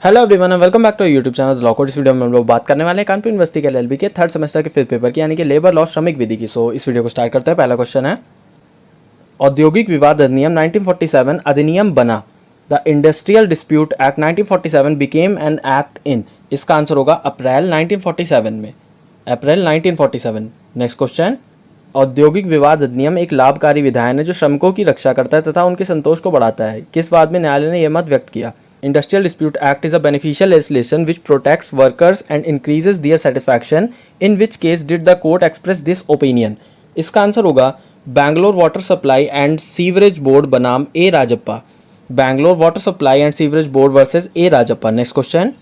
Hello everyone and welcome back to YouTube channel law code. इस video में हम लोग बात करने वाले हैं कानपुर यूनिवर्सिटी के एलएलबी के थर्ड सेमेस्टर के फिफ्थ पेपर की यानी कि लेबर लॉ श्रमिक विधि की। सो इस वीडियो को स्टार्ट करते हैं। पहला क्वेश्चन है, औद्योगिक विवाद अधिनियम 1947 अधिनियम बना। The industrial dispute act 1947 became an act in. इसका आंसर होगा अप्रैल 1947 में, अप्रैल 1947। नेक्स्ट क्वेश्चन, औद्योगिक विवाद अधिनियम एक लाभकारी विधायन है जो श्रमिकों की रक्षा करता है तथा उनके संतोष को बढ़ाता है। किस बात में न्यायालय ने यह मत व्यक्त किया? Industrial Dispute Act is a beneficial legislation which protects workers and increases their satisfaction. In which case did the court express this opinion? इसका आंसर होगा Bangalore water supply and sewerage board बनाम A Rajappa. Bangalore water supply and sewerage board versus A Rajappa. Next question,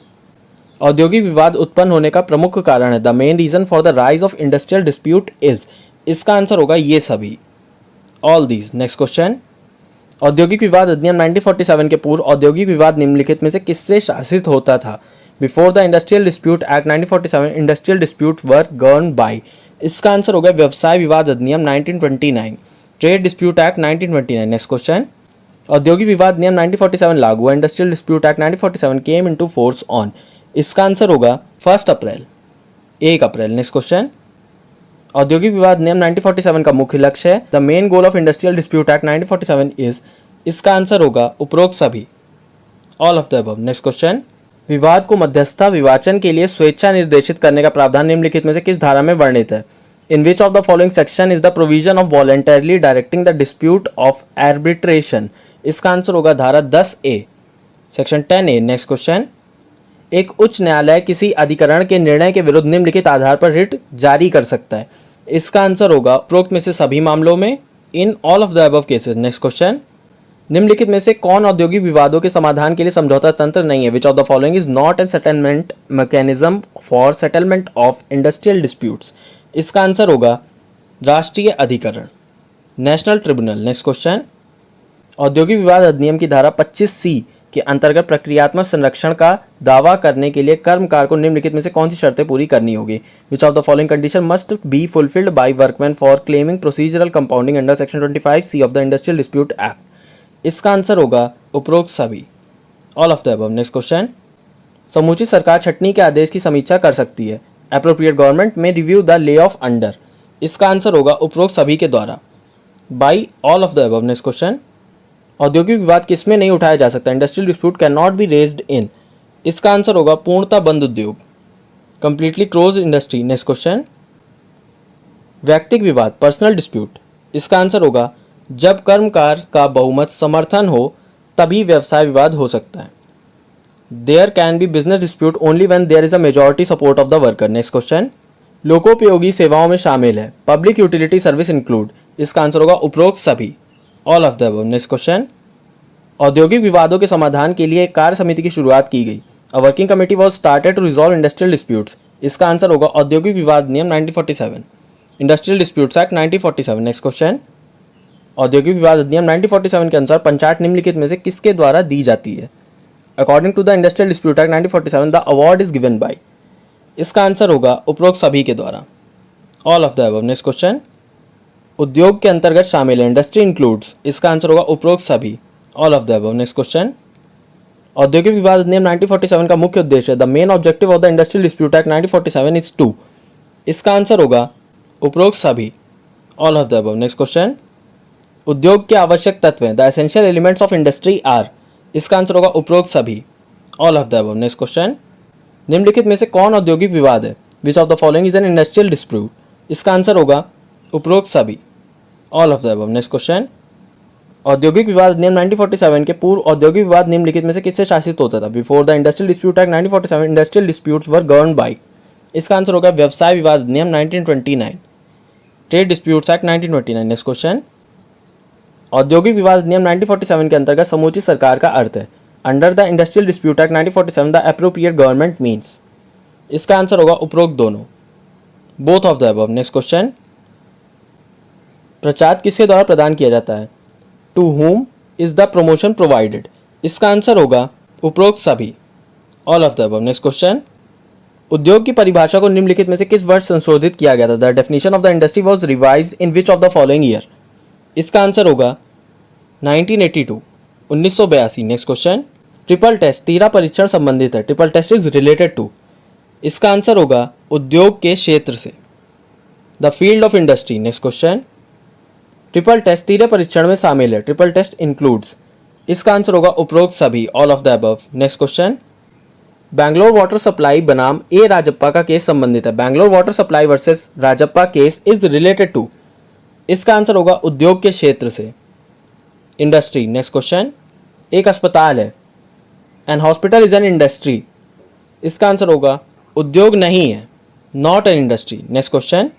औद्योगिक विवाद उत्पन्न होने का प्रमुख कारण है। The main reason for the rise of industrial dispute is. इसका आंसर होगा ये सभी, ऑल दीज। नेक्स्ट क्वेश्चन, औद्योगिक विवाद अधिनियम 1947 के पूर्व औद्योगिक विवाद निम्नलिखित में से किससे शासित होता था? Before the industrial dispute act 1947 industrial dispute were govern by. इसका आंसर होगा व्यवसाय विवाद अधिनियम 1929, trade dispute act 1929। Next question, औद्योगिक विवाद नियम 1947 लागू हुआ। Industrial dispute act 1947 came into force on. इसका आंसर होगा 1 अप्रैल, 1 अप्रैल। नेक्स्ट क्वेश्चन, औद्योगिक विवाद नियम 1947 का मुख्य लक्ष्य है। The main goal of industrial dispute act 1947 is. इसका आंसर होगा उपरोक्त सभी, all of the above. Next question, विवाद को मध्यस्थता विवाचन के लिए स्वेच्छा निर्देशित करने का प्रावधान निम्नलिखित में से किस धारा में वर्णित है? In which of the following section is the provision of voluntarily directing the dispute of arbitration. इसका आंसर होगा धारा 10A, section 10A। Next question, एक उच्च न्यायालय किसी अधिकरण के निर्णय के विरुद्ध निम्नलिखित आधार पर रिट जारी कर सकता है। इसका आंसर होगा उपरोक्त में से सभी मामलों में, in all of the above cases. Next question, निम्नलिखित में से कौन औद्योगिक विवादों के समाधान के लिए समझौता तंत्र नहीं है? विच of the following is not an settlement mechanism for settlement of industrial disputes. इसका आंसर होगा राष्ट्रीय अधिकरण, नेशनल ट्रिब्यूनल। नेक्स्ट क्वेश्चन, औद्योगिक विवाद अधिनियम की धारा 25C के अंतर्गत प्रक्रियात्मक संरक्षण का दावा करने के लिए कर्मकार को निम्नलिखित में से कौन सी शर्तें पूरी करनी होगी? विच of the following condition must be fulfilled by workman for claiming procedural compounding under section 25C of the industrial dispute act. इसका आंसर होगा उपरोक्त सभी, all of the above. Next question, समुचित सरकार छटनी के आदेश की समीक्षा कर सकती है। एप्रोप्रिएट गवर्नमेंट में review the lay off under. इसका आंसर होगा उपरोक्त सभी के द्वारा, by all of the above. Next question, औद्योगिक विवाद किसमें नहीं उठाया जा सकता? Industrial dispute can not be raised in. इसका आंसर होगा पूर्णतः बंद उद्योग, completely close industry. Next question, व्यक्तिगत विवाद पर्सनल डिस्प्यूट। इसका आंसर होगा जब कर्मकार का बहुमत समर्थन हो तभी व्यवसाय विवाद हो सकता है। There can be business dispute only when there is a majority support of the worker. Next question, लोकोपयोगी सेवाओं में शामिल है पब्लिक यूटिलिटी सर्विस इंक्लूड। इसका आंसर होगा उपरोक्त सभी, all of the above. Next question, औद्योगिक विवादों के समाधान के लिए एक कार्य समिति की शुरुआत की गई। A working committee was started to resolve industrial disputes. इसका आंसर होगा औद्योगिक विवाद नियम 1947, industrial disputes act 1947। Next question, औद्योगिक विवाद अधिनियम 1947 के अनुसार पंचायत निम्नलिखित में से किसके द्वारा दी जाती है? According to the industrial dispute act 1947 the award is given by. इसका आंसर होगा उपरोक्त सभी के द्वारा, all of the above. Next question, उद्योग के अंतर्गत शामिल है इंडस्ट्री इंक्लूड्स। इसका आंसर होगा उपरोक्त सभी, all of the above. Next question, औद्योगिक विवाद अधिनियम 1947 का मुख्य उद्देश्य है। The main objective of the industrial dispute act 1947 is to. इसका आंसर होगा उपरोक्त सभी, all of the above. Next question, उद्योग के आवश्यक तत्व हैं। The essential elements of industry are. इसका आंसर होगा उपरोक्त सभी, all of the above. Next question, निम्नलिखित में से कौन औद्योगिक विवाद है? विच of the following is an industrial dispute. इसका आंसर होगा उपरोक्त सभी, all of the above. Next question, औद्योगिक विवाद अधिनियम 1947 के पूर्व औद्योगिक विवाद निम्नलिखित में से किससे शासित होता था? Before the industrial dispute act 1947 industrial disputes were govern by. इसका आंसर होगा व्यवसाय विवाद अधिनियम 1929, trade disputes act 1929। Next question, औद्योगिक विवाद अधिनियम 1947 के अंतर्गत समुचित सरकार का अर्थ है। Under the industrial dispute act 1947 the appropriate government means. इसका आंसर होगा उपरोक्त दोनों, both of the above. Next question, प्रचार किसके द्वारा प्रदान किया जाता है? To whom is the promotion provided. इसका आंसर होगा उपरोक्त सभी, all of the above. Next question, उद्योग की परिभाषा को निम्नलिखित में से किस वर्ष संशोधित किया गया था? The definition of the industry was revised in which of the following year. इसका आंसर होगा 1982, 1982। नेक्स्ट क्वेश्चन, ट्रिपल टेस्ट तीसरा परीक्षण संबंधित है, triple test is related to, इसका आंसर होगा उद्योग के क्षेत्र से, the field of industry. Next question, triple test तीसरे परीक्षण में शामिल है, ट्रिपल टेस्ट इंक्लूड्स, इसका आंसर होगा उपरोक्त सभी, all of the above. Next question, Bangalore water supply बनाम ए राजप्पा का केस संबंधित है, Bangalore water supply versus Rajappa case is related to, इसका आंसर होगा उद्योग के क्षेत्र से, इंडस्ट्री। नेक्स्ट क्वेश्चन, एक अस्पताल है, an hospital is an industry, इसका आंसर होगा उद्योग नहीं है, not an industry. Next question,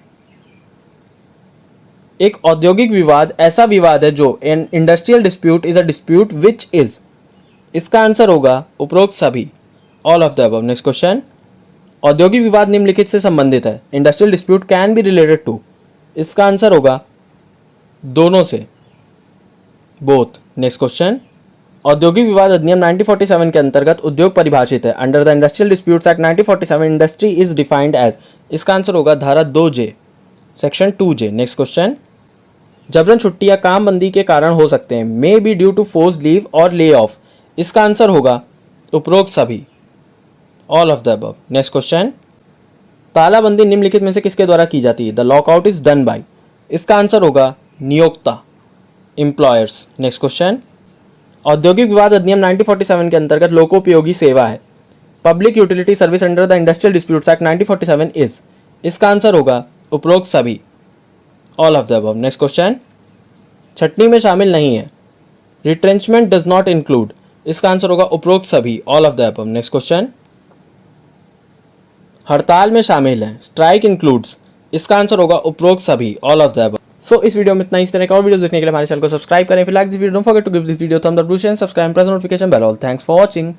एक औद्योगिक विवाद ऐसा विवाद है जो an industrial dispute is a dispute which is, इसका आंसर होगा उपरोक्त सभी, all of the above. Next question, औद्योगिक विवाद निम्नलिखित से संबंधित है, industrial dispute can be related to, इसका आंसर होगा दोनों से, बोथ। नेक्स्ट क्वेश्चन, औद्योगिक विवाद अधिनियम 1947 के अंतर्गत उद्योग परिभाषित है, under the industrial disputes act 1947 industry is defined as, इसका आंसर होगा धारा 2J section 2J। Next question, जबरन छुट्टी या काम बंदी के कारण हो सकते हैं, may be due to force leave और ले ऑफ, इसका आंसर होगा उपरोक्त सभी, all of the above. Next question, तालाबंदी निम्नलिखित में से किसके द्वारा की जाती है, the lockout is done by, इसका आंसर होगा नियोक्ता, एम्प्लॉयर्स। नेक्स्ट क्वेश्चन, औद्योगिक विवाद अधिनियम 1947 के अंतर्गत लोकोपयोगी सेवा है, public utility service under the industrial disputes act 1947 is, इसका आंसर होगा उपरोक्त सभी, all of the above. Next question, छटनी में शामिल नहीं है, रिट्रेंचमेंट डज नॉट इंक्लूड, इसका आंसर होगा उपरोक्त सभी, all of the above. Next question, हड़ताल में शामिल है, स्ट्राइक इंक्लूड्स, इसका आंसर होगा उपरोक्त सभी, ऑल ऑफ द अबव। सो इस वीडियो में इतना ही, इस तरह का और वीडियोस देखने के लिए हमारे चैनल को सब्सक्राइब करें। फिर like this video, don't forget to give this video thumbs up, do share, subscribe, press notification bell all. Thanks for watching.